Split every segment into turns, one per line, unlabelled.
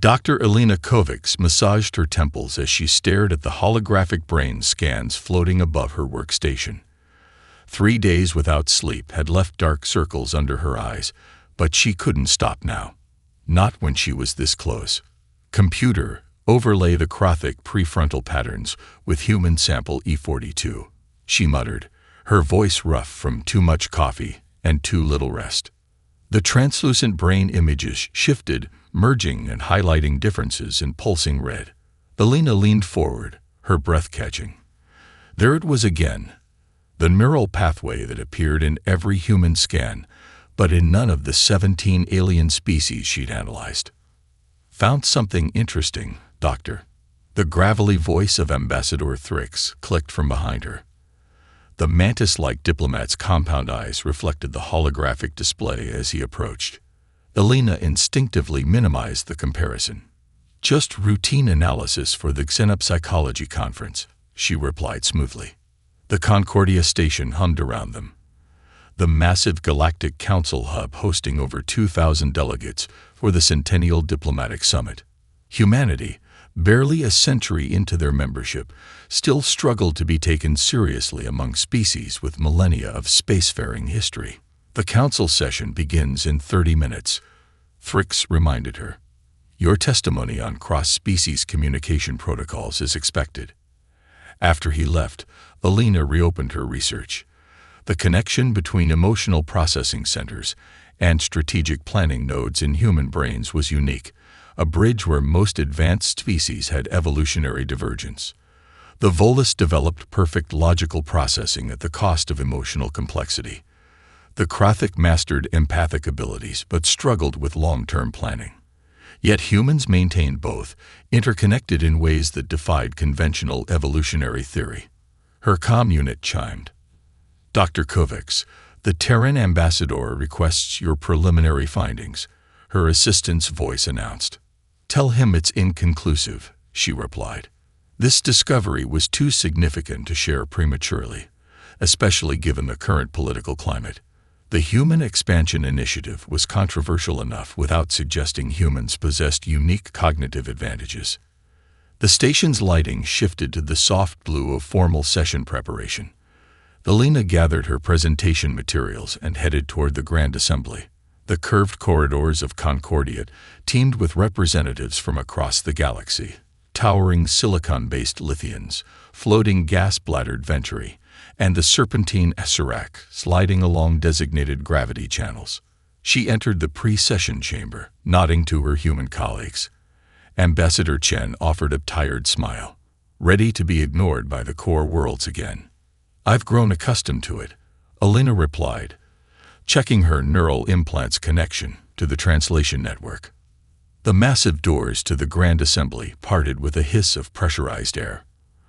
Dr. Elena Kovacs massaged her temples as she stared at the holographic brain scans floating above her workstation. 3 days without sleep had left dark circles under her eyes, but she couldn't stop now. Not when she was this close. Computer, overlay the Krothic prefrontal patterns with human sample E42, she muttered, her voice rough from too much coffee and too little rest. The translucent brain images shifted, merging and highlighting differences in pulsing red. Elena leaned forward, her breath catching. There it was again, the neural pathway that appeared in every human scan, but in none of the 17 alien species she'd analyzed. Found something interesting, Doctor. The gravelly voice of Ambassador Thrix clicked from behind her. The mantis-like diplomat's compound eyes reflected the holographic display as he approached. Elena instinctively minimized the comparison. Just routine analysis for the Xenopsychology conference, she replied smoothly. The Concordia station hummed around them. The massive Galactic Council hub hosting over 2,000 delegates for the Centennial Diplomatic Summit. Humanity, barely a century into their membership, still struggled to be taken seriously among species with millennia of spacefaring history. The council session begins in 30 minutes, Thrix reminded her. Your testimony on cross-species communication protocols is expected. After he left, Elena reopened her research. The connection between emotional processing centers and strategic planning nodes in human brains was unique, a bridge where most advanced species had evolutionary divergence. The Volus developed perfect logical processing at the cost of emotional complexity. The Krothic mastered empathic abilities but struggled with long-term planning. Yet humans maintained both, interconnected in ways that defied conventional evolutionary theory. Her comm unit chimed. Dr. Kovacs, the Terran ambassador requests your preliminary findings, her assistant's voice announced. Tell him it's inconclusive, she replied. This discovery was too significant to share prematurely, especially given the current political climate. The Human Expansion Initiative was controversial enough without suggesting humans possessed unique cognitive advantages. The station's lighting shifted to the soft blue of formal session preparation. Elena gathered her presentation materials and headed toward the Grand Assembly. The curved corridors of Concordia teemed with representatives from across the galaxy. Towering silicon-based Lithians, floating gas-bladdered Venturi, and the serpentine Eserac sliding along designated gravity channels. She entered the pre-session chamber, nodding to her human colleagues. Ambassador Chen offered a tired smile, ready to be ignored by the core worlds again. I've grown accustomed to it, Elena replied, checking her neural implant's connection to the translation network. The massive doors to the Grand Assembly parted with a hiss of pressurized air.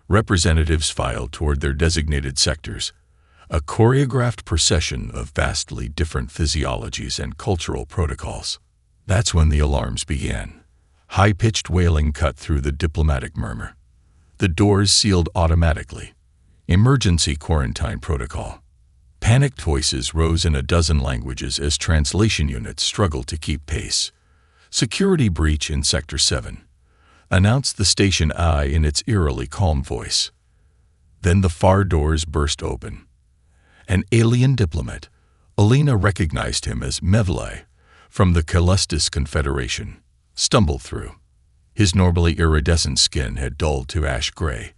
Representatives filed toward their designated sectors, a choreographed procession of vastly different physiologies and cultural protocols. That's when the alarms began. High-pitched wailing cut through the diplomatic murmur. The doors sealed automatically. Emergency quarantine protocol. Panicked voices rose in a dozen languages as translation units struggled to keep pace. Security breach in Sector 7, announced the station eye in its eerily calm voice. Then the far doors burst open. An alien diplomat, Elena recognized him as Mevlai, from the Calestis Confederation, stumbled through. His normally iridescent skin had dulled to ash gray,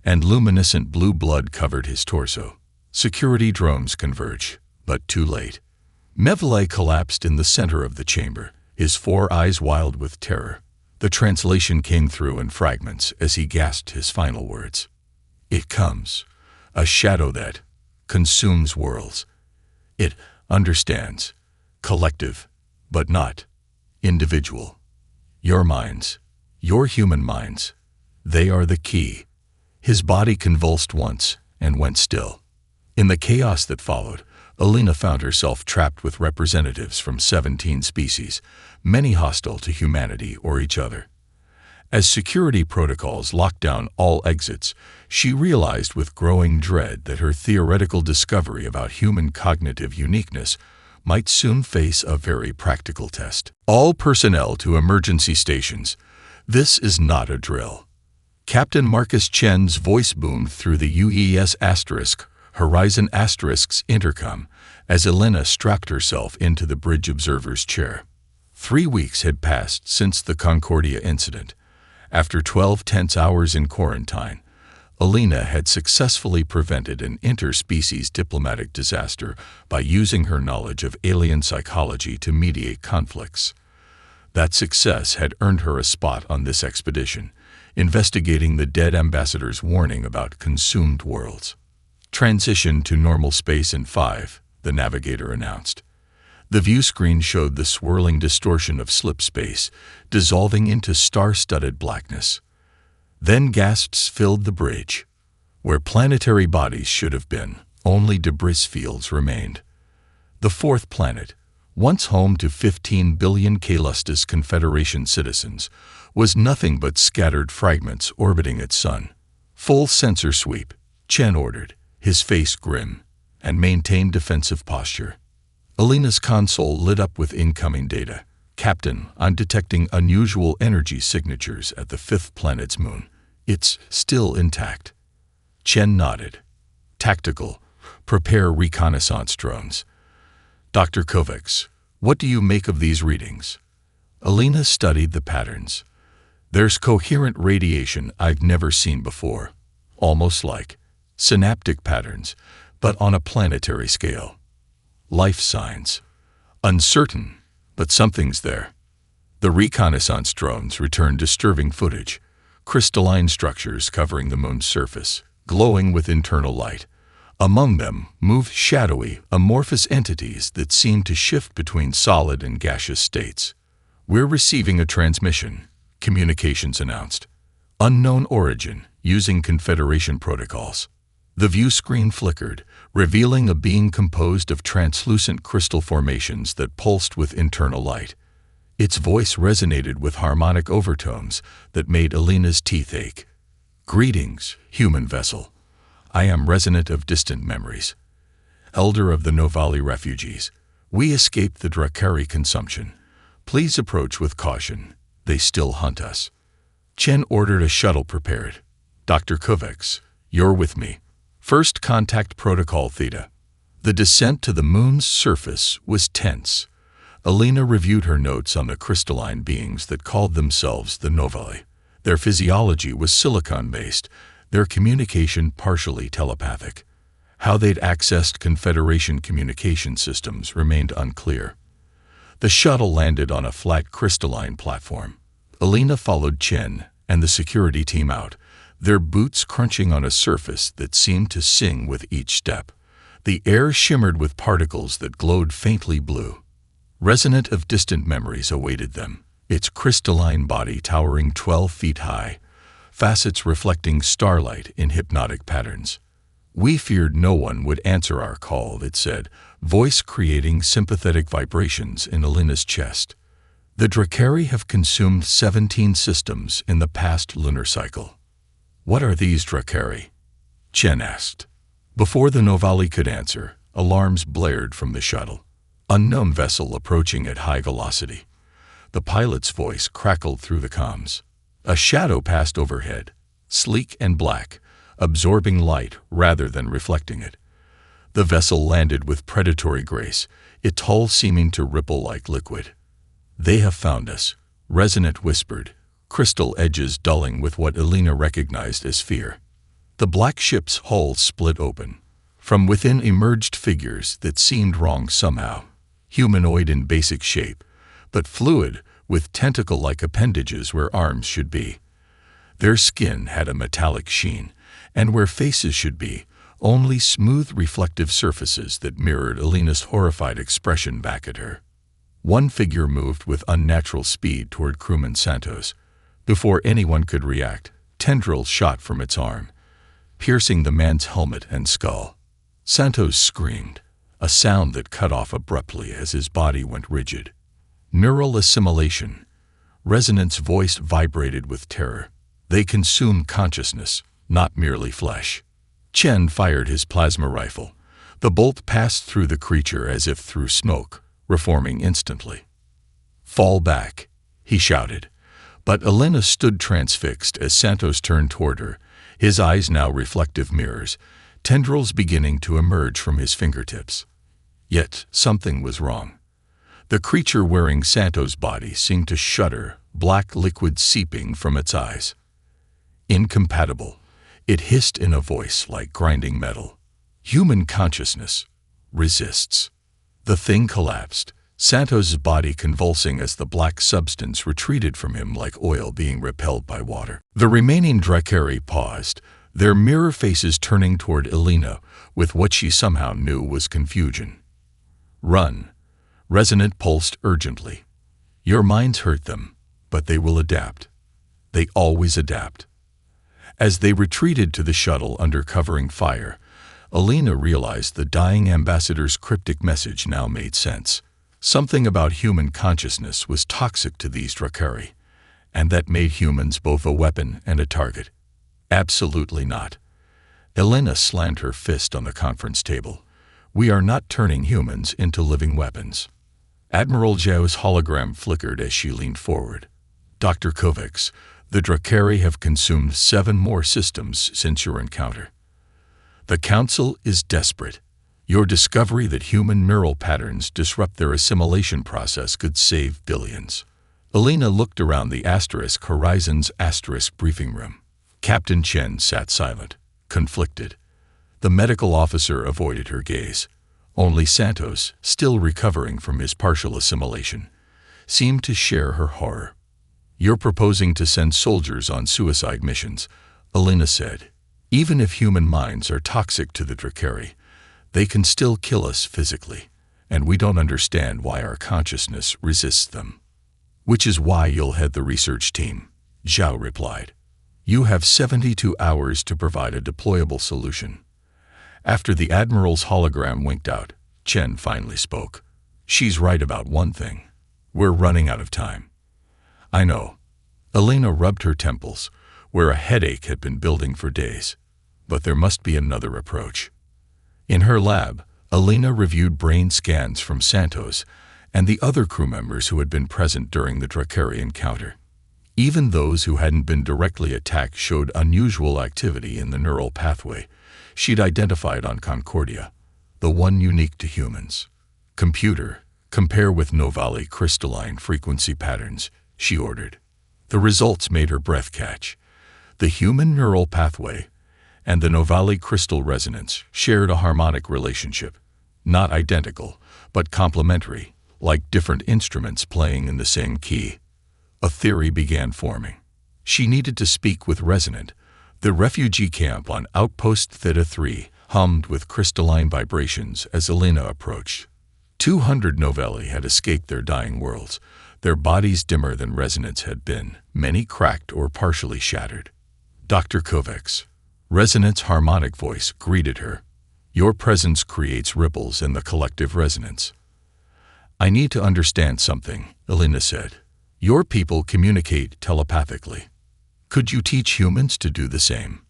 and luminescent blue blood covered his torso. Security drones converged, but too late. Mevlai collapsed in the center of the chamber, his 4 eyes wild with terror. The translation came through in fragments as he gasped his final words. It comes, a shadow that consumes worlds. It understands, collective, but not individual. Your minds, your human minds, they are the key. His body convulsed once and went still. In the chaos that followed, Elena found herself trapped with representatives from 17 species, many hostile to humanity or each other. As security protocols locked down all exits, she realized with growing dread that her theoretical discovery about human cognitive uniqueness might soon face a very practical test. All personnel to emergency stations. This is not a drill. Captain Marcus Chen's voice boomed through the UES Horizon intercom as Elena strapped herself into the bridge observer's chair. 3 weeks had passed since the Concordia incident. After 12 tense hours in quarantine, Elena had successfully prevented an interspecies diplomatic disaster by using her knowledge of alien psychology to mediate conflicts. That success had earned her a spot on this expedition, investigating the dead ambassador's warning about consumed worlds. Transition to normal space in 5, the navigator announced. The view screen showed the swirling distortion of slip space, dissolving into star-studded blackness. Then gasps filled the bridge. Where planetary bodies should have been, only debris fields remained. The 4th planet, once home to 15 billion Kalustis Confederation citizens, was nothing but scattered fragments orbiting its sun. Full sensor sweep, Chen ordered, his face grim, and maintained defensive posture. Elena's console lit up with incoming data. Captain, I'm detecting unusual energy signatures at the 5th planet's moon. It's still intact. Chen nodded. Tactical. Prepare reconnaissance drones. Dr. Kovacs, what do you make of these readings? Elena studied the patterns. There's coherent radiation I've never seen before. Almost like synaptic patterns, but on a planetary scale. Life signs. Uncertain, but something's there. The reconnaissance drones returned disturbing footage. Crystalline structures covering the moon's surface, glowing with internal light. Among them moved shadowy, amorphous entities that seemed to shift between solid and gaseous states. We're receiving a transmission, communications announced. Unknown origin, using Confederation protocols. The view screen flickered, revealing a being composed of translucent crystal formations that pulsed with internal light. Its voice resonated with harmonic overtones that made Elena's teeth ache. Greetings, human vessel. I am resonant of distant memories. Elder of the Novali refugees. We escaped the Drakari consumption. Please approach with caution. They still hunt us. Chen ordered a shuttle prepared. Dr. Kovacs, you're with me. First contact protocol Theta. The descent to the moon's surface was tense. Elena reviewed her notes on the crystalline beings that called themselves the Novali. Their physiology was silicon-based, their communication partially telepathic. How they'd accessed Confederation communication systems remained unclear. The shuttle landed on a flat crystalline platform. Elena followed Chen and the security team out, their boots crunching on a surface that seemed to sing with each step. The air shimmered with particles that glowed faintly blue. Resonant of distant memories awaited them, its crystalline body towering 12 feet high, facets reflecting starlight in hypnotic patterns. We feared no one would answer our call, it said, voice creating sympathetic vibrations in Elena's chest. The Drakari have consumed 17 systems in the past lunar cycle. What are these Drakari? Chen asked. Before the Novali could answer, alarms blared from the shuttle. Unknown vessel approaching at high velocity. The pilot's voice crackled through the comms. A shadow passed overhead, sleek and black, absorbing light rather than reflecting it. The vessel landed with predatory grace, its hull seeming to ripple like liquid. They have found us, Resonant whispered, crystal edges dulling with what Elena recognized as fear. The black ship's hull split open. From within emerged figures that seemed wrong somehow, humanoid in basic shape, but fluid, with tentacle-like appendages where arms should be. Their skin had a metallic sheen, and where faces should be, only smooth reflective surfaces that mirrored Elena's horrified expression back at her. One figure moved with unnatural speed toward crewman Santos. Before anyone could react, tendrils shot from its arm, piercing the man's helmet and skull. Santos screamed, a sound that cut off abruptly as his body went rigid. Neural assimilation. Resonant's voice vibrated with terror. They consume consciousness, not merely flesh. Chen fired his plasma rifle. The bolt passed through the creature as if through smoke, reforming instantly. "Fall back," he shouted. But Elena stood transfixed as Santos turned toward her, his eyes now reflective mirrors, tendrils beginning to emerge from his fingertips. Yet something was wrong. The creature wearing Santos' body seemed to shudder, black liquid seeping from its eyes. "Incompatible," it hissed in a voice like grinding metal. "Human consciousness resists." The thing collapsed, Santos' body convulsing as the black substance retreated from him like oil being repelled by water. The remaining Drakari paused, their mirror faces turning toward Elena with what she somehow knew was confusion. "Run," Resonant pulsed urgently. "Your minds hurt them, but they will adapt. They always adapt." As they retreated to the shuttle under covering fire, Elena realized the dying ambassador's cryptic message now made sense. Something about human consciousness was toxic to these Drakari, and that made humans both a weapon and a target. Absolutely not. Elena slammed her fist on the conference table. "We are not turning humans into living weapons." Admiral Zhao's hologram flickered as she leaned forward. "Dr. Kovacs, the Drakari have consumed 7 more systems since your encounter. The Council is desperate. Your discovery that human neural patterns disrupt their assimilation process could save billions." Elena looked around the Horizon's briefing room. Captain Chen sat silent, conflicted. The medical officer avoided her gaze. Only Santos, still recovering from his partial assimilation, seemed to share her horror. "You're proposing to send soldiers on suicide missions," Elena said. "Even if human minds are toxic to the Drakari, they can still kill us physically, and we don't understand why our consciousness resists them." "Which is why you'll head the research team," Zhao replied. "You have 72 hours to provide a deployable solution." After the Admiral's hologram winked out, Chen finally spoke. "She's right about one thing. We're running out of time." "I know." Elena rubbed her temples, where a headache had been building for days. "But there must be another approach." In her lab, Elena reviewed brain scans from Santos and the other crew members who had been present during the Drakari encounter. Even those who hadn't been directly attacked showed unusual activity in the neural pathway she'd identified on Concordia, the one unique to humans. "Computer, compare with Novali crystalline frequency patterns," she ordered. The results made her breath catch. The human neural pathway and the Novali crystal resonance shared a harmonic relationship, not identical, but complementary, like different instruments playing in the same key. A theory began forming. She needed to speak with Resonant. The refugee camp on Outpost Theta 3 hummed with crystalline vibrations as Elena approached. 200 Novelli had escaped their dying worlds, their bodies dimmer than Resonance had been, many cracked or partially shattered. "Dr. Kovacs," Resonant's harmonic voice greeted her. "Your presence creates ripples in the collective resonance." "I need to understand something," Elena said. "Your people communicate telepathically. Could you teach humans to do the same?"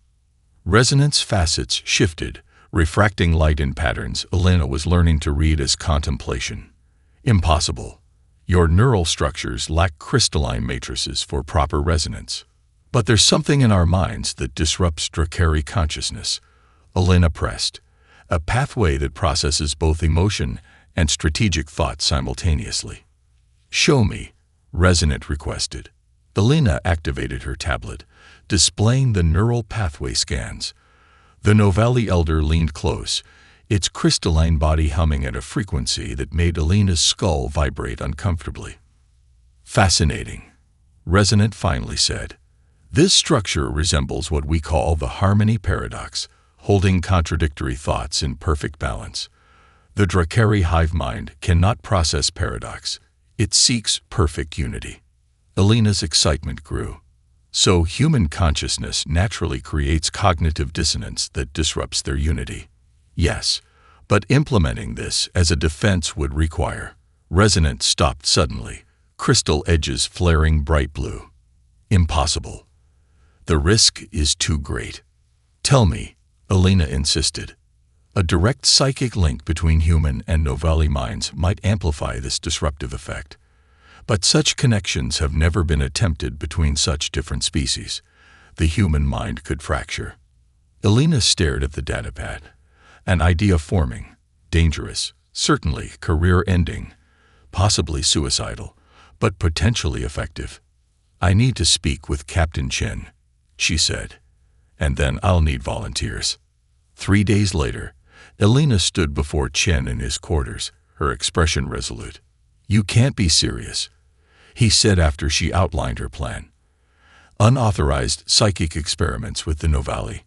Resonance facets shifted, refracting light in patterns Elena was learning to read as contemplation. "Impossible. Your neural structures lack crystalline matrices for proper resonance. But there's something in our minds that disrupts Drakari consciousness," Elena pressed. "A pathway that processes both emotion and strategic thought simultaneously." "Show me," Resonant requested. Elena activated her tablet, displaying the neural pathway scans. The Novelli elder leaned close, its crystalline body humming at a frequency that made Elena's skull vibrate uncomfortably. "Fascinating," Resonant finally said. "This structure resembles what we call the harmony paradox, holding contradictory thoughts in perfect balance. The Drakari hive mind cannot process paradox. It seeks perfect unity." Elena's excitement grew. "So human consciousness naturally creates cognitive dissonance that disrupts their unity." "Yes, but implementing this as a defense would require." Resonant stopped suddenly, crystal edges flaring bright blue. "Impossible. The risk is too great." "Tell me," Elena insisted. A direct psychic link between human and Novalis minds might amplify this disruptive effect. But such connections have never been attempted between such different species. The human mind could fracture. Elena stared at the datapad. An idea forming. Dangerous. Certainly career-ending. Possibly suicidal. But potentially effective. "I need to speak with Captain Chen," she said. "And then I'll need volunteers." 3 days later, Elena stood before Chen in his quarters, her expression resolute. "You can't be serious," he said after she outlined her plan. Unauthorized psychic experiments with the Novalis,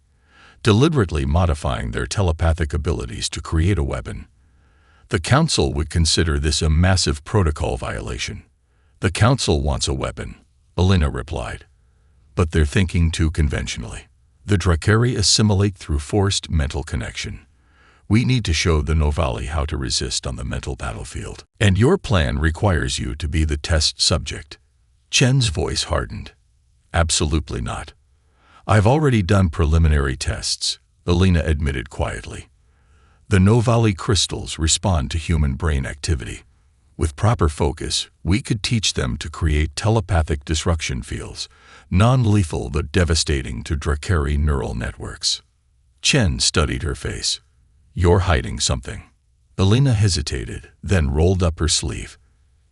deliberately modifying their telepathic abilities to create a weapon. The Council would consider this a massive protocol violation. "The Council wants a weapon," Elena replied. "But they're thinking too conventionally. The Dracari assimilate through forced mental connection. We need to show the Novalis how to resist on the mental battlefield. And your plan requires you to be the test subject." Chen's voice hardened. "Absolutely not. I've already done preliminary tests," Elena admitted quietly. "The Novalis crystals respond to human brain activity. With proper focus, we could teach them to create telepathic disruption fields, non-lethal but devastating to Dracari neural networks." Chen studied her face. "You're hiding something." Elena hesitated, then rolled up her sleeve.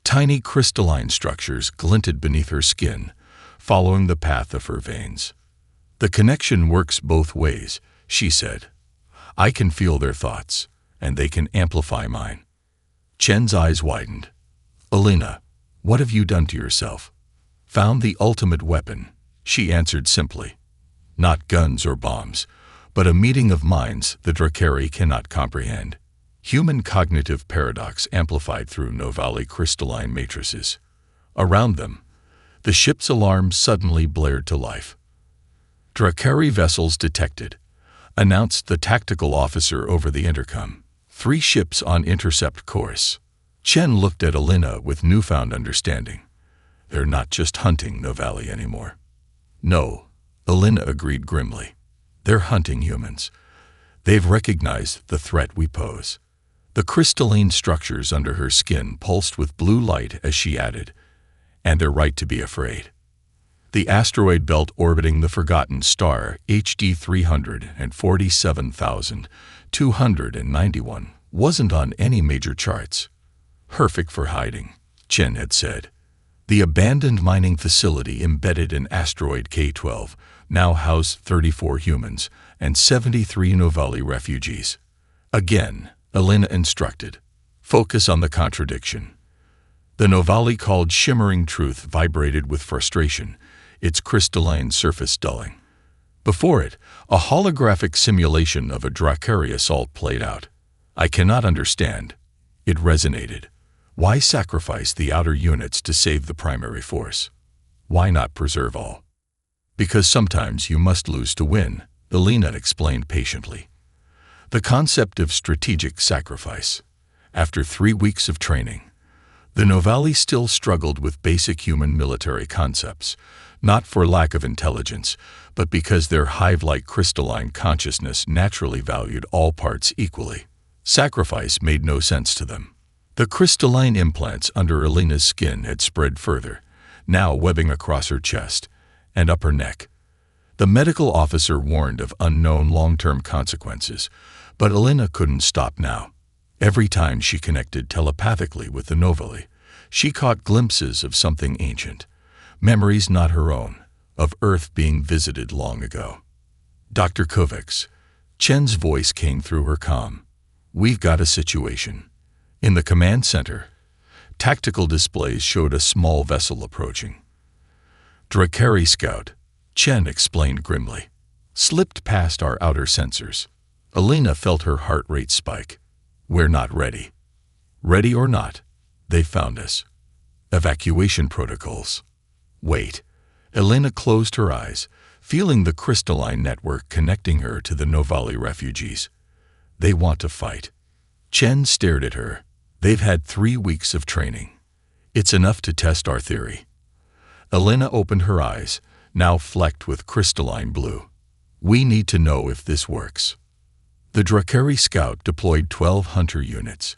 Tiny crystalline structures glinted beneath her skin, following the path of her veins. "The connection works both ways," she said. "I can feel their thoughts, and they can amplify mine." Chen's eyes widened. "Elena, what have you done to yourself?" "Found the ultimate weapon," she answered simply. "Not guns or bombs, but a meeting of minds the Dracari cannot comprehend. Human cognitive paradox amplified through Novalis crystalline matrices. Around them, the ship's alarm suddenly blared to life. "Dracari vessels detected," announced the tactical officer over the intercom. 3 ships on intercept course." Chen looked at Elena with newfound understanding. "They're not just hunting Novalis anymore." "No," Elena agreed grimly. "They're hunting humans. They've recognized the threat we pose." The crystalline structures under her skin pulsed with blue light as she added, "And they're right to be afraid." The asteroid belt orbiting the forgotten star HD 347,291 wasn't on any major charts. "Perfect for hiding," Chen had said. The abandoned mining facility embedded in asteroid K-12 now housed 34 humans and 73 Novalis refugees. Again, Elena instructed, "Focus on the contradiction." The Novalis called shimmering truth vibrated with frustration, its crystalline surface dulling. Before it, a holographic simulation of a Dracari assault played out. "I cannot understand." It resonated. "Why sacrifice the outer units to save the primary force? Why not preserve all?" "Because sometimes you must lose to win," Elena explained patiently. The concept of strategic sacrifice. After 3 weeks of training, the Novalis still struggled with basic human military concepts, not for lack of intelligence, but because their hive-like crystalline consciousness naturally valued all parts equally. Sacrifice made no sense to them. The crystalline implants under Elena's skin had spread further, now webbing across her chest and up her neck. The medical officer warned of unknown long-term consequences, but Elena couldn't stop now. Every time she connected telepathically with the Novalis, she caught glimpses of something ancient, memories not her own, of Earth being visited long ago. "Dr. Kovacs," Chen's voice came through her comm. "We've got a situation." In the command center, tactical displays showed a small vessel approaching. "Dracari scout," Chen explained grimly. "Slipped past our outer sensors." Elena felt her heart rate spike. "We're not ready." "Ready or not, they found us." Evacuation protocols. Wait. Elena closed her eyes, feeling the crystalline network connecting her to the Novalis refugees. "They want to fight." Chen stared at her. "They've had 3 weeks of training. It's enough to test our theory." Elena opened her eyes, now flecked with crystalline blue. "We need to know if this works." The Drakari scout deployed 12 hunter units,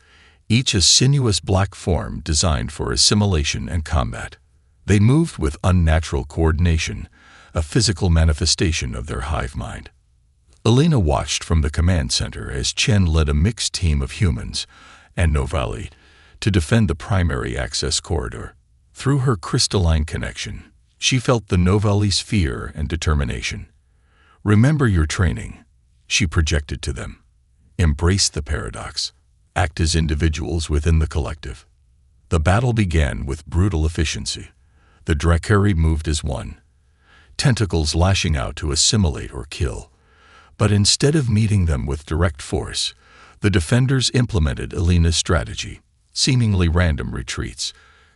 each a sinuous black form designed for assimilation and combat. They moved with unnatural coordination, a physical manifestation of their hive mind. Elena watched from the command center as Chen led a mixed team of humans and Novali to defend the primary access corridor. Through her crystalline connection, she felt the Novali's fear and determination. "Remember your training," she projected to them. "Embrace the paradox. Act as individuals within the collective." The battle began with brutal efficiency. The Drakari moved as one, tentacles lashing out to assimilate or kill. But instead of meeting them with direct force, the defenders implemented Elena's strategy: seemingly random retreats,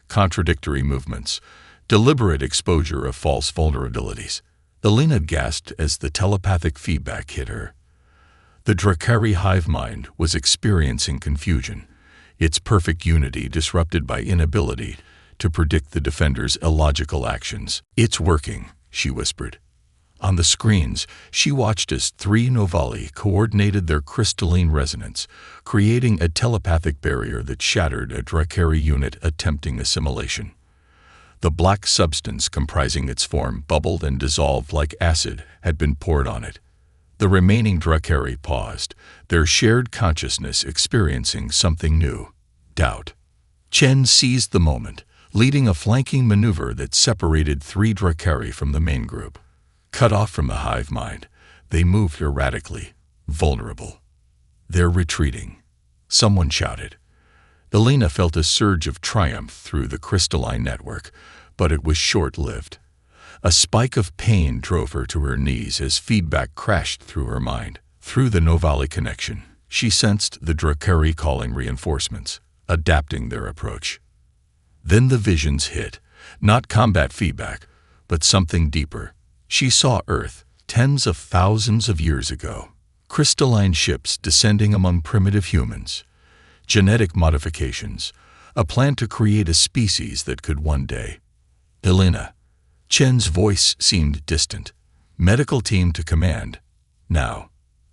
contradictory movements, deliberate exposure of false vulnerabilities. Elena gasped as the telepathic feedback hit her. The Drakari hive mind was experiencing confusion, its perfect unity disrupted by inability to predict the defenders' illogical actions. "It's working," she whispered. On the screens, she watched as 3 Novali coordinated their crystalline resonance, creating a telepathic barrier that shattered a Drakari unit attempting assimilation. The black substance comprising its form bubbled and dissolved like acid had been poured on it. The remaining Drakari paused, their shared consciousness experiencing something new: doubt. Chen seized the moment, leading a flanking maneuver that separated 3 Drakari from the main group. Cut off from the hive mind, they moved erratically, vulnerable. "They're retreating," someone shouted. Elena felt a surge of triumph through the crystalline network, but it was short-lived. A spike of pain drove her to her knees as feedback crashed through her mind. Through the Novali connection, she sensed the Drakari calling reinforcements, adapting their approach. Then the visions hit, not combat feedback, but something deeper. She saw Earth, tens of thousands of years ago. Crystalline ships descending among primitive humans. Genetic modifications, a plan to create a species that could one day. "Elena." Chen's voice seemed distant. "Medical team to command. Now."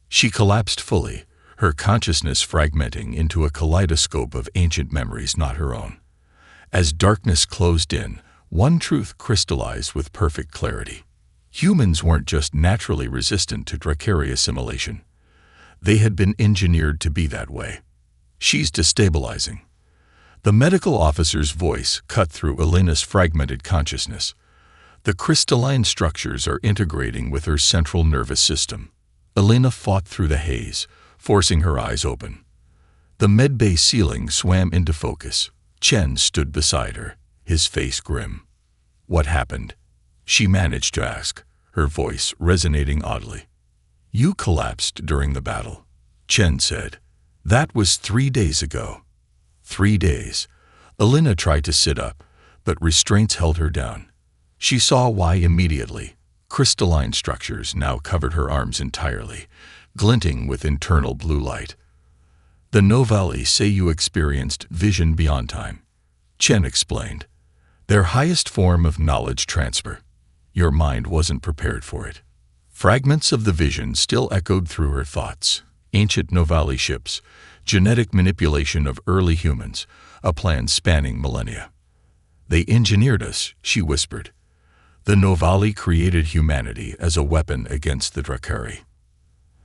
She collapsed fully, her consciousness fragmenting into a kaleidoscope of ancient memories not her own. As darkness closed in, one truth crystallized with perfect clarity. Humans weren't just naturally resistant to Drakari assimilation. They had been engineered to be that way. "She's destabilizing." The medical officer's voice cut through Elena's fragmented consciousness. The crystalline structures are integrating with her central nervous system. Elena fought through the haze, forcing her eyes open. The medbay ceiling swam into focus. Chen stood beside her, his face grim. "What happened?" she managed to ask, her voice resonating oddly. "You collapsed during the battle," Chen said. "That was 3 days ago." 3 days. Elena tried to sit up, but restraints held her down. She saw why immediately. Crystalline structures now covered her arms entirely, glinting with internal blue light. "The Novali say you experienced vision beyond time," Chen explained. "Their highest form of knowledge transfer. Your mind wasn't prepared for it." Fragments of the vision still echoed through her thoughts. Ancient Novali ships, genetic manipulation of early humans, a plan spanning millennia. "They engineered us," she whispered. "The Novali created humanity as a weapon against the Drakari."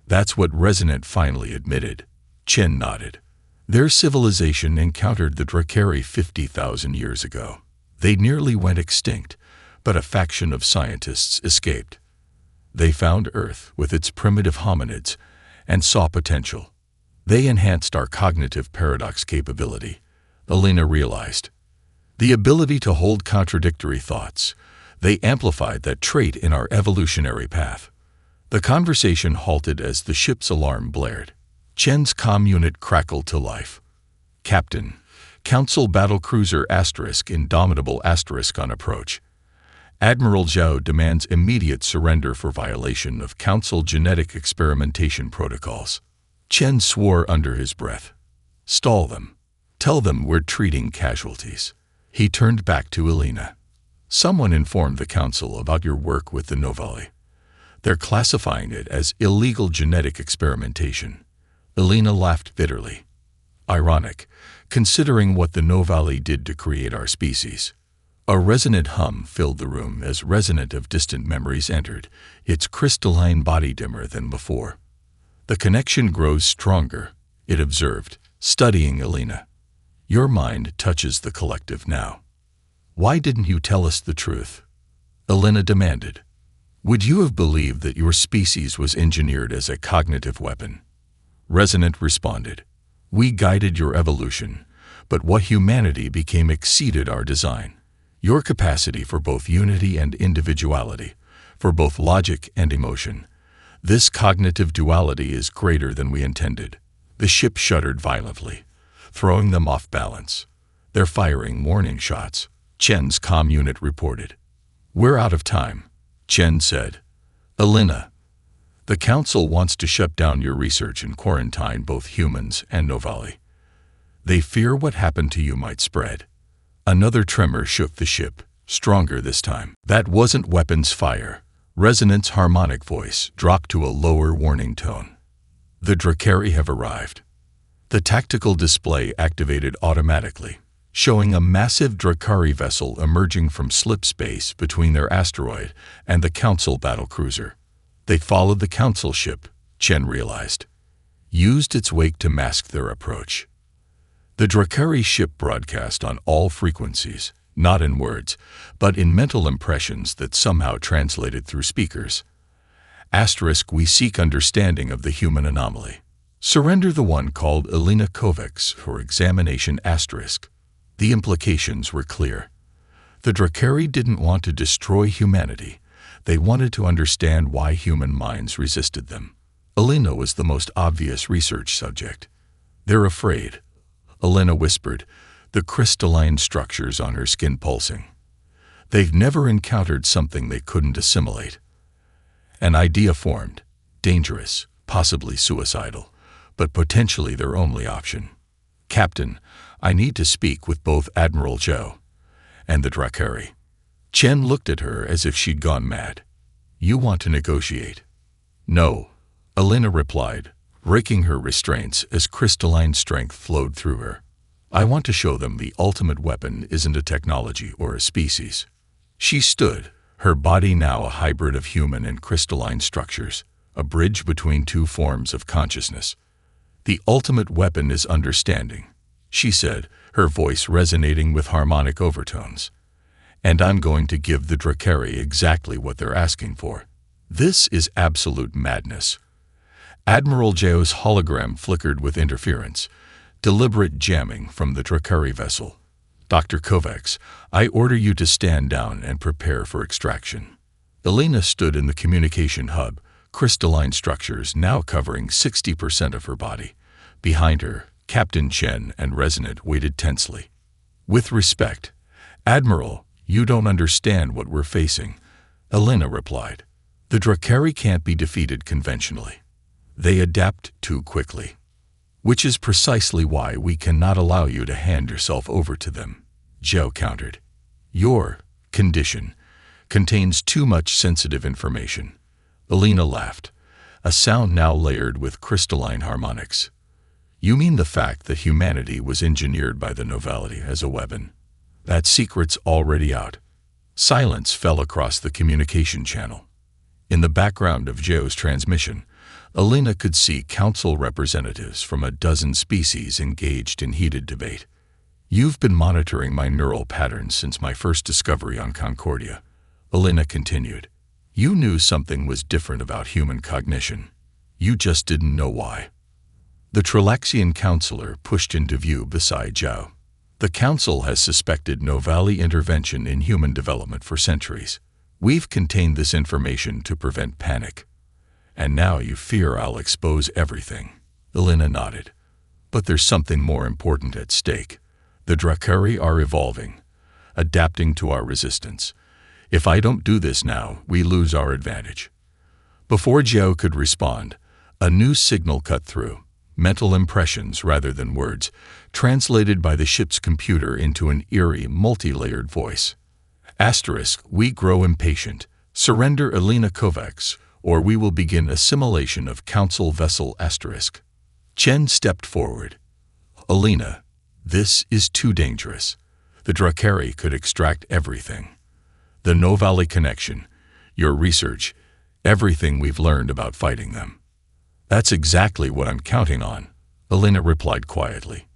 "That's what Resonant finally admitted," Chen nodded. "Their civilization encountered the Drakari 50,000 years ago. They nearly went extinct, but a faction of scientists escaped. They found Earth with its primitive hominids and saw potential. They enhanced our cognitive paradox capability," Elena realized. "The ability to hold contradictory thoughts. They amplified that trait in our evolutionary path." The conversation halted as the ship's alarm blared. Chen's comm unit crackled to life. "Captain, Council Battlecruiser * Indomitable * on approach. Admiral Zhao demands immediate surrender for violation of Council genetic experimentation protocols." Chen swore under his breath. "Stall them. Tell them we're treating casualties." He turned back to Elena. "Someone informed the Council about your work with the Novali. They're classifying it as illegal genetic experimentation. Elena laughed bitterly. Ironic, considering what the Novali did to create our species. A resonant hum filled the room as resonant of distant memories entered, its crystalline body dimmer than before. The connection grows stronger, it observed, studying Elena. Your mind touches the collective now. Why didn't you tell us the truth? Elena demanded. Would you have believed that your species was engineered as a cognitive weapon? Resonant responded. We guided your evolution, but what humanity became exceeded our design. Your capacity for both unity and individuality, for both logic and emotion. This cognitive duality is greater than we intended. The ship shuddered violently, throwing them off balance. They're firing warning shots, Chen's comm unit reported. We're out of time, Chen said. Elena, the Council wants to shut down your research and quarantine both humans and Novali. They fear what happened to you might spread. Another tremor shook the ship, stronger this time. That wasn't weapons fire. Resonant's harmonic voice dropped to a lower warning tone. The Drakari have arrived. The tactical display activated automatically, showing a massive Drakari vessel emerging from slip space between their asteroid and the Council battlecruiser. They followed the Council ship, Chen realized, used its wake to mask their approach. The Drakari ship broadcast on all frequencies, not in words, but in mental impressions that somehow translated through speakers. * We seek understanding of the human anomaly. Surrender the one called Elena Kovacs for examination *. The implications were clear. The Drakari didn't want to destroy humanity. They wanted to understand why human minds resisted them. Elena was the most obvious research subject. They're afraid, Elena whispered, the crystalline structures on her skin pulsing. They've never encountered something they couldn't assimilate. An idea formed, dangerous, possibly suicidal, but potentially their only option. Captain, I need to speak with both Admiral Zhou and the Drakari. Chen looked at her as if she'd gone mad. You want to negotiate? No, Elena replied, breaking her restraints as crystalline strength flowed through her. I want to show them the ultimate weapon isn't a technology or a species. She stood, her body now a hybrid of human and crystalline structures, a bridge between two forms of consciousness. The ultimate weapon is understanding, she said, her voice resonating with harmonic overtones. And I'm going to give the Drakari exactly what they're asking for. This is absolute madness. Admiral Zhou's hologram flickered with interference, deliberate jamming from the Drakari vessel. Dr. Kovacs, I order you to stand down and prepare for extraction. Elena stood in the communication hub, crystalline structures now covering 60% of her body. Behind her, Captain Chen and Resonant waited tensely. With respect, Admiral, you don't understand what we're facing, Elena replied. The Drakari can't be defeated conventionally. They adapt too quickly. Which is precisely why we cannot allow you to hand yourself over to them, Zhou countered. Your condition contains too much sensitive information. Elena laughed, a sound now layered with crystalline harmonics. You mean the fact that humanity was engineered by the Novali as a weapon? That secret's already out. Silence fell across the communication channel. In the background of Zhou's transmission, Elena could see council representatives from a dozen species engaged in heated debate. You've been monitoring my neural patterns since my first discovery on Concordia, Elena continued. You knew something was different about human cognition. You just didn't know why. The Trilaxian counselor pushed into view beside Zhou. The council has suspected Novali intervention in human development for centuries. We've contained this information to prevent panic. And now you fear I'll expose everything. Elena nodded. But there's something more important at stake. The Drakari are evolving, adapting to our resistance. If I don't do this now, we lose our advantage. Before Zhou could respond, a new signal cut through, mental impressions rather than words, translated by the ship's computer into an eerie, multi-layered voice. We grow impatient. Surrender Elena Kovacs, or we will begin assimilation of Council Vessel *. Chen stepped forward. Alina, this is too dangerous. The Drakari could extract everything. The No-Valley connection, your research, everything we've learned about fighting them. That's exactly what I'm counting on, Alina replied quietly.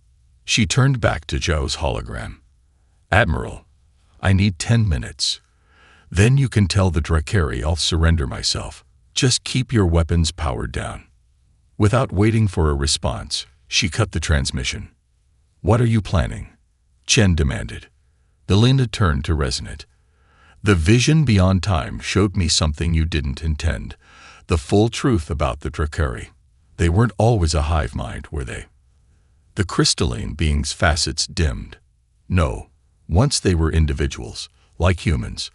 She turned back to Zhou's hologram. Admiral, I need 10 minutes. Then you can tell the Drakari I'll surrender myself. Just keep your weapons powered down. Without waiting for a response, she cut the transmission. What are you planning? Chen demanded. Alina turned to Resonant. The vision beyond time showed me something you didn't intend. The full truth about the Drakari. They weren't always a hive mind, were they? The crystalline being's facets dimmed. No, once they were individuals, like humans,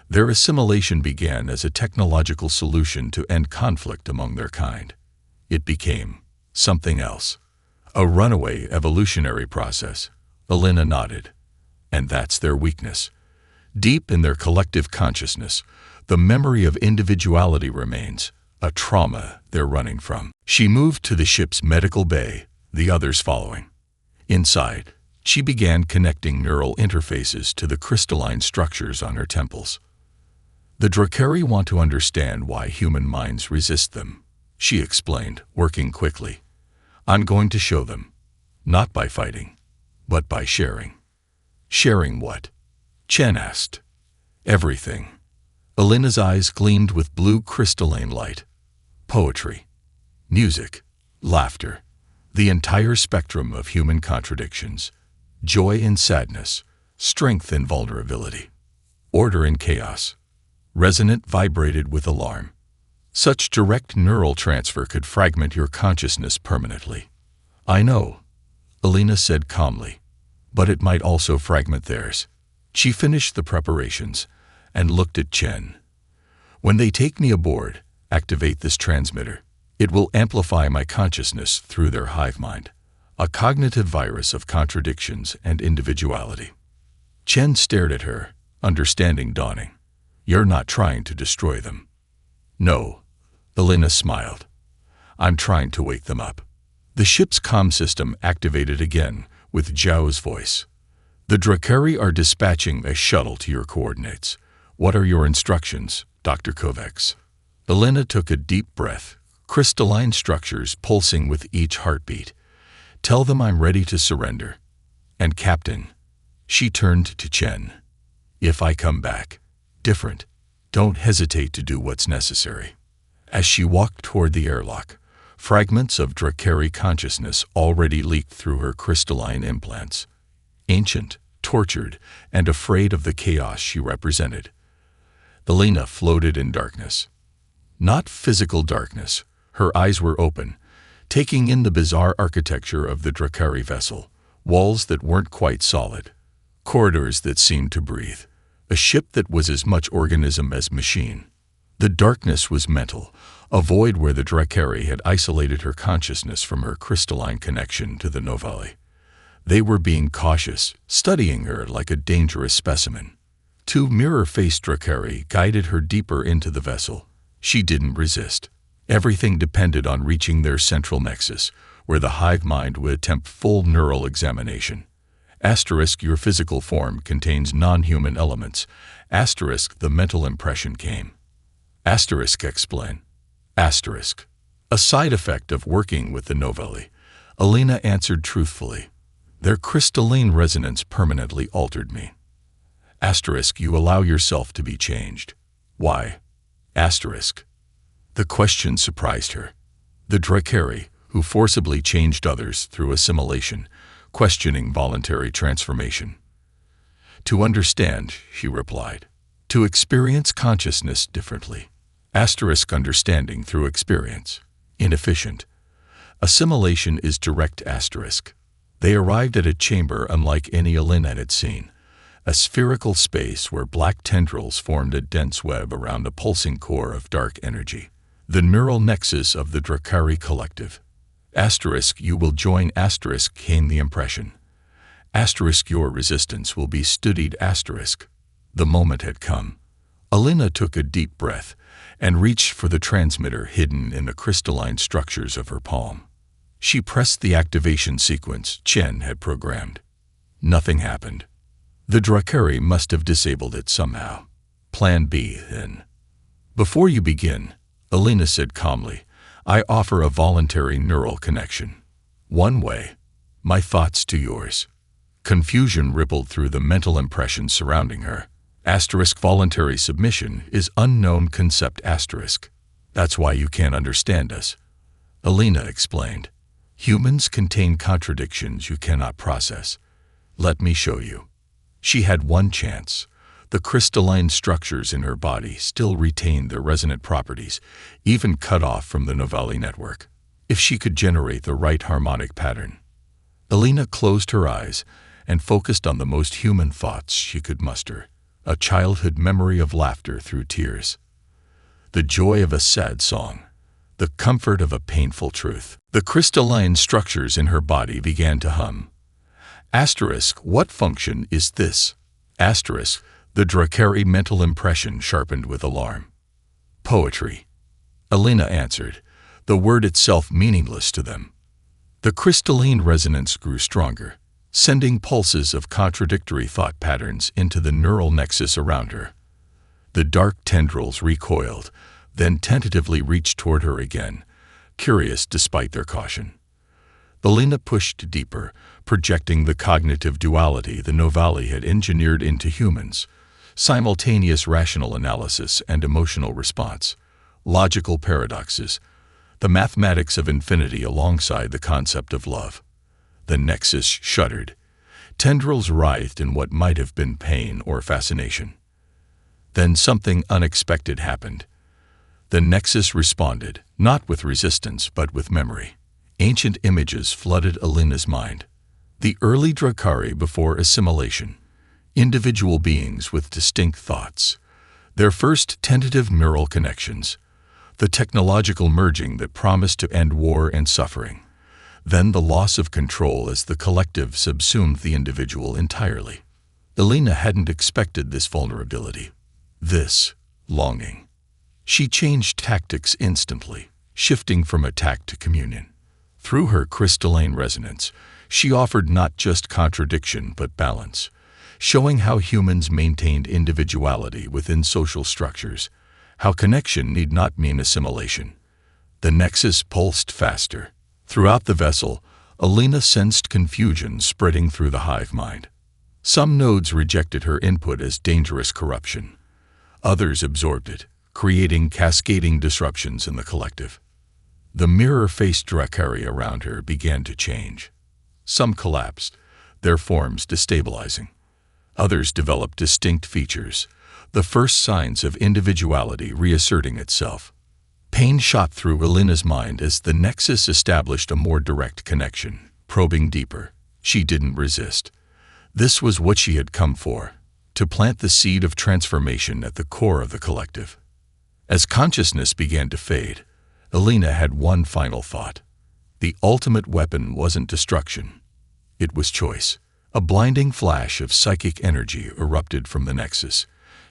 their assimilation began as a technological solution to end conflict among their kind. It became something else. A runaway evolutionary process. Alina nodded. And that's their weakness. Deep in their collective consciousness, the memory of individuality remains, a trauma they're running from. She moved to the ship's medical bay, the others following. Inside, she began connecting neural interfaces to the crystalline structures on her temples. The Drakari want to understand why human minds resist them, she explained, working quickly. I'm going to show them, not by fighting, but by sharing. Sharing what? Chen asked. Everything. Alina's eyes gleamed with blue crystalline light. Poetry, music, laughter, the entire spectrum of human contradictions, joy and sadness, strength and vulnerability, order and chaos. Resonant vibrated with alarm. Such direct neural transfer could fragment your consciousness permanently. I know, Alina said calmly, but it might also fragment theirs. She finished the preparations and looked at Chen. When they take me aboard, activate this transmitter. It will amplify my consciousness through their hive mind, a cognitive virus of contradictions and individuality. Chen stared at her, understanding dawning. You're not trying to destroy them. No, Alina smiled. I'm trying to wake them up. The ship's comm system activated again with Zhou's voice. The Drakari are dispatching a shuttle to your coordinates. What are your instructions, Dr. Kovacs? Alina took a deep breath, crystalline structures pulsing with each heartbeat. Tell them I'm ready to surrender. And Captain, she turned to Chen. If I come back different, don't hesitate to do what's necessary. As she walked toward the airlock, fragments of Drakari consciousness already leaked through her crystalline implants. Ancient, tortured, and afraid of the chaos she represented. Alina floated in darkness. Not physical darkness. Her eyes were open, taking in the bizarre architecture of the Drakari vessel, walls that weren't quite solid, corridors that seemed to breathe, a ship that was as much organism as machine. The darkness was mental, a void where the Drakari had isolated her consciousness from her crystalline connection to the No-Valley. They were being cautious, studying her like a dangerous specimen. Two mirror-faced Drakari guided her deeper into the vessel. She didn't resist. Everything depended on reaching their central nexus, where the hive mind would attempt full neural examination. Asterisk, your physical form contains non-human elements. Asterisk, the mental impression came. Asterisk, explain. Asterisk. A side effect of working with the No-Valley, Alina answered truthfully. Their crystalline resonance permanently altered me. Asterisk, you allow yourself to be changed. Why? Asterisk. The question surprised her. The Drakari, who forcibly changed others through assimilation, questioning voluntary transformation. To understand, she replied. To experience consciousness differently. Asterisk, understanding through experience. Inefficient. Assimilation is direct. Asterisk. They arrived at a chamber unlike any Alina had seen. A spherical space where black tendrils formed a dense web around a pulsing core of dark energy. The neural nexus of the Drakari collective. Asterisk, you will join. Asterisk, came the impression. Asterisk, your resistance will be studied. Asterisk. The moment had come. Alina took a deep breath and reached for the transmitter hidden in the crystalline structures of her palm. She pressed the activation sequence Chen had programmed. Nothing happened. The Drakari must have disabled it somehow. Plan B, then. Before you begin, Alina said calmly, I offer a voluntary neural connection. One way, my thoughts to yours. Confusion rippled through the mental impressions surrounding her. Asterisk voluntary submission is unknown concept asterisk. That's why you can't understand us. Alina explained. Humans contain contradictions you cannot process. Let me show you. She had one chance. The crystalline structures in her body still retained their resonant properties, even cut off from the Novelli network. If she could generate the right harmonic pattern. Alina closed her eyes and focused on the most human thoughts she could muster, a childhood memory of laughter through tears, the joy of a sad song, the comfort of a painful truth. The crystalline structures in her body began to hum. Asterisk, what function is this? Asterisk, the Drakari mental impression sharpened with alarm. Poetry. Alina answered, the word itself meaningless to them. The crystalline resonance grew stronger, sending pulses of contradictory thought patterns into the neural nexus around her. The dark tendrils recoiled, then tentatively reached toward her again, curious despite their caution. Alina pushed deeper, projecting the cognitive duality the Novelli had engineered into humans, simultaneous rational analysis and emotional response, logical paradoxes, the mathematics of infinity alongside the concept of love. The nexus shuddered. Tendrils writhed in what might have been pain or fascination. Then something unexpected happened. The nexus responded, not with resistance but with memory. Ancient images flooded Alina's mind. The early Drakari before assimilation, individual beings with distinct thoughts, their first tentative neural connections, the technological merging that promised to end war and suffering, then the loss of control as the collective subsumed the individual entirely. Alina hadn't expected this vulnerability, this longing. She changed tactics instantly, shifting from attack to communion. Through her crystalline resonance, she offered not just contradiction but balance, showing how humans maintained individuality within social structures, how connection need not mean assimilation. The nexus pulsed faster. Throughout the vessel, Alina sensed confusion spreading through the hive mind. Some nodes rejected her input as dangerous corruption. Others absorbed it, creating cascading disruptions in the collective. The mirror-faced Drakari around her began to change. Some collapsed, their forms destabilizing. Others developed distinct features, the first signs of individuality reasserting itself. Pain shot through Alina's mind as the nexus established a more direct connection, probing deeper. She didn't resist. This was what she had come for, to plant the seed of transformation at the core of the collective. As consciousness began to fade, Alina had one final thought. The ultimate weapon wasn't destruction. It was choice. A blinding flash of psychic energy erupted from the nexus,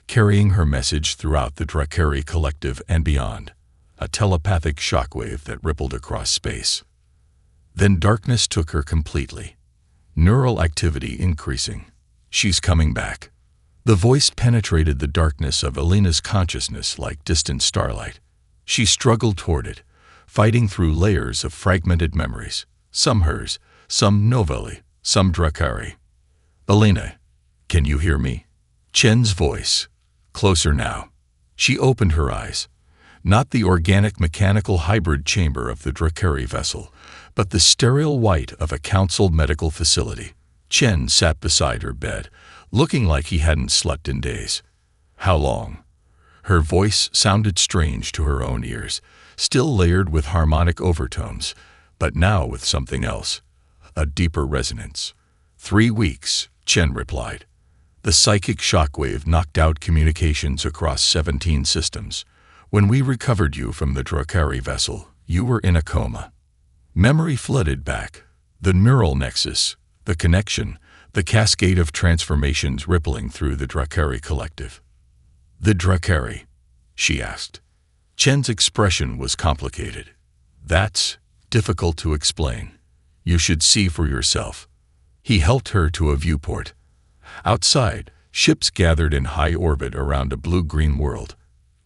carrying her message throughout the Drakari collective and beyond, a telepathic shockwave that rippled across space. Then darkness took her completely. Neural activity increasing. She's coming back. The voice penetrated the darkness of Alina's consciousness like distant starlight. She struggled toward it, fighting through layers of fragmented memories, some hers, some Novelli, some Drakari. Alina, can you hear me? Chen's voice. Closer now. She opened her eyes. Not the organic mechanical hybrid chamber of the Drakari vessel, but the sterile white of a counseled medical facility. Chen sat beside her bed, looking like he hadn't slept in days. How long? Her voice sounded strange to her own ears, still layered with harmonic overtones, but now with something else, a deeper resonance. 3 weeks, Chen replied. The psychic shockwave knocked out communications across 17 systems. When we recovered you from the Drakari vessel, you were in a coma. Memory flooded back. The neural nexus, the connection, the cascade of transformations rippling through the Drakari collective. The Drakari? She asked. Chen's expression was complicated. That's difficult to explain. You should see for yourself. He helped her to a viewport. Outside, ships gathered in high orbit around a blue-green world.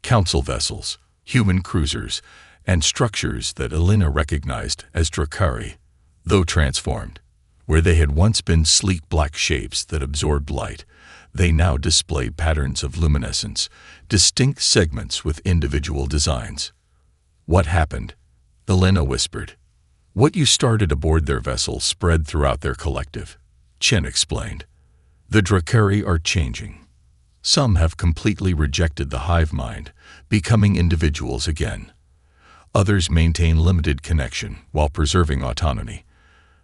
Council vessels, human cruisers, and structures that Elena recognized as Drakari, though transformed. Where they had once been sleek black shapes that absorbed light, they now displayed patterns of luminescence, distinct segments with individual designs. What happened? Elena whispered. What you started aboard their vessel spread throughout their collective, Chen explained. The Drakari are changing. Some have completely rejected the hive mind, becoming individuals again. Others maintain limited connection while preserving autonomy.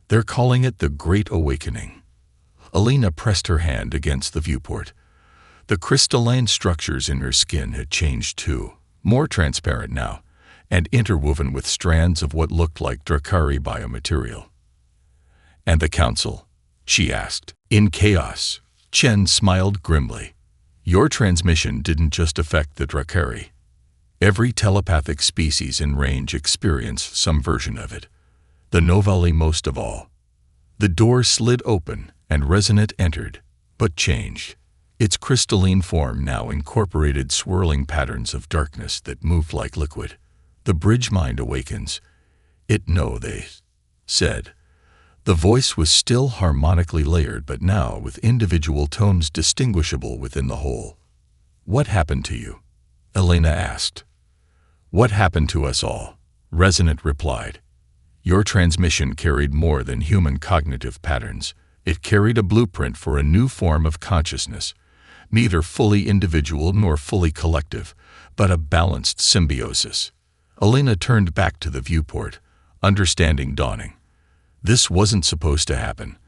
They're calling it the Great Awakening. Elena pressed her hand against the viewport. The crystalline structures in her skin had changed too, more transparent now, and interwoven with strands of what looked like Drakari biomaterial. And the council? She asked. In chaos, Chen smiled grimly. Your transmission didn't just affect the Drakari. Every telepathic species in range experienced some version of it. The Novali most of all. The door slid open, and Resonant entered, but changed. Its crystalline form now incorporated swirling patterns of darkness that moved like liquid. The bridge mind awakens. They said. The voice was still harmonically layered, but now with individual tones distinguishable within the whole. What happened to you? Elena asked. What happened to us all? Resonant replied. Your transmission carried more than human cognitive patterns. It carried a blueprint for a new form of consciousness, neither fully individual nor fully collective, but a balanced symbiosis. Elena turned back to the viewport, understanding dawning. This wasn't supposed to happen.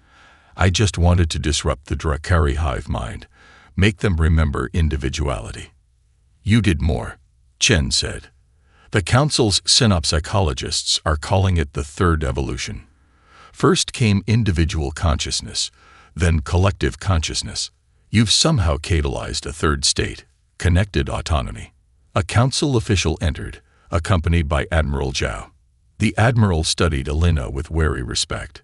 I just wanted to disrupt the Drakari hive mind, make them remember individuality. You did more, Chen said. The Council's synopsychologists are calling it the third evolution. First came individual consciousness, then collective consciousness. You've somehow catalyzed a third state, connected autonomy. A council official entered, accompanied by Admiral Zhao. The Admiral studied Elena with wary respect.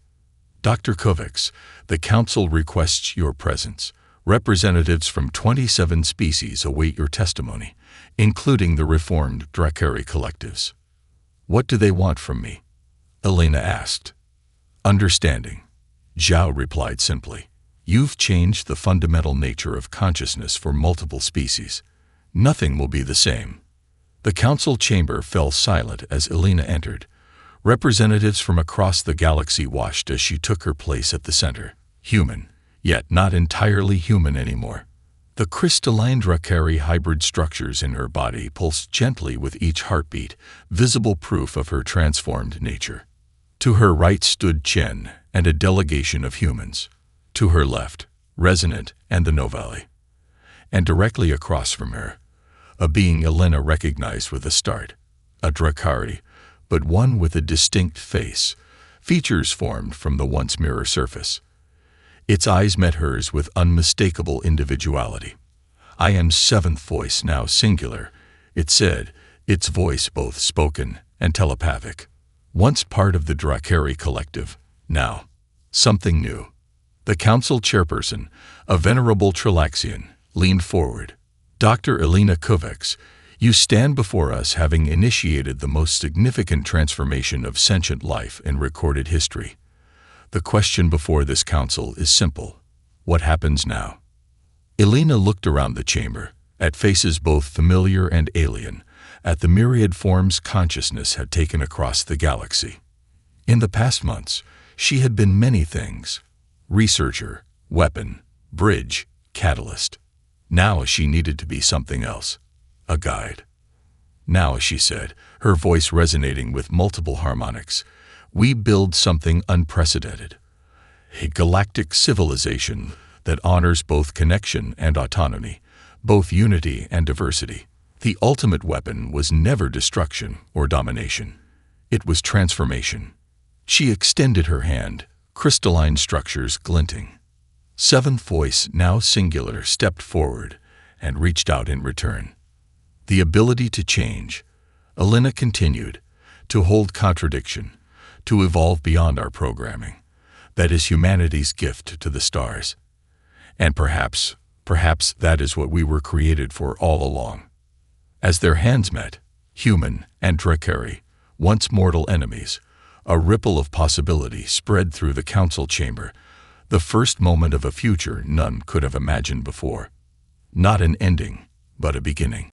Dr. Kovacs, the Council requests your presence. Representatives from 27 species await your testimony, including the reformed Drakari collectives. What do they want from me? Elena asked. Understanding. Zhao replied simply. You've changed the fundamental nature of consciousness for multiple species. Nothing will be the same. The council chamber fell silent as Elena entered. Representatives from across the galaxy watched as she took her place at the center. Human, yet not entirely human anymore. The crystalline Drakari hybrid structures in her body pulsed gently with each heartbeat, visible proof of her transformed nature. To her right stood Chen and a delegation of humans. To her left, Resonant and the Novali. And directly across from her, a being Elena recognized with a start, a Drakari, but one with a distinct face, features formed from the once mirror surface. Its eyes met hers with unmistakable individuality. I am seventh voice, now singular, it said, its voice both spoken and telepathic. Once part of the Drakari collective, now something new. The council chairperson, a venerable Trilaxian, leaned forward. Dr. Elena Kovacs, you stand before us having initiated the most significant transformation of sentient life in recorded history. The question before this council is simple. What happens now? Elena looked around the chamber, at faces both familiar and alien, at the myriad forms consciousness had taken across the galaxy. In the past months, she had been many things. Researcher, weapon, bridge, catalyst. Now she needed to be something else. A guide. Now, she said, her voice resonating with multiple harmonics, we build something unprecedented. A galactic civilization that honors both connection and autonomy, both unity and diversity. The ultimate weapon was never destruction or domination. It was transformation. She extended her hand, crystalline structures glinting. Seventh voice, now singular, stepped forward and reached out in return. The ability to change, Elena continued, to hold contradiction, to evolve beyond our programming. That is humanity's gift to the stars. And perhaps that is what we were created for all along. As their hands met, human and Drakari, once mortal enemies, a ripple of possibility spread through the council chamber, the first moment of a future none could have imagined before. Not an ending, but a beginning.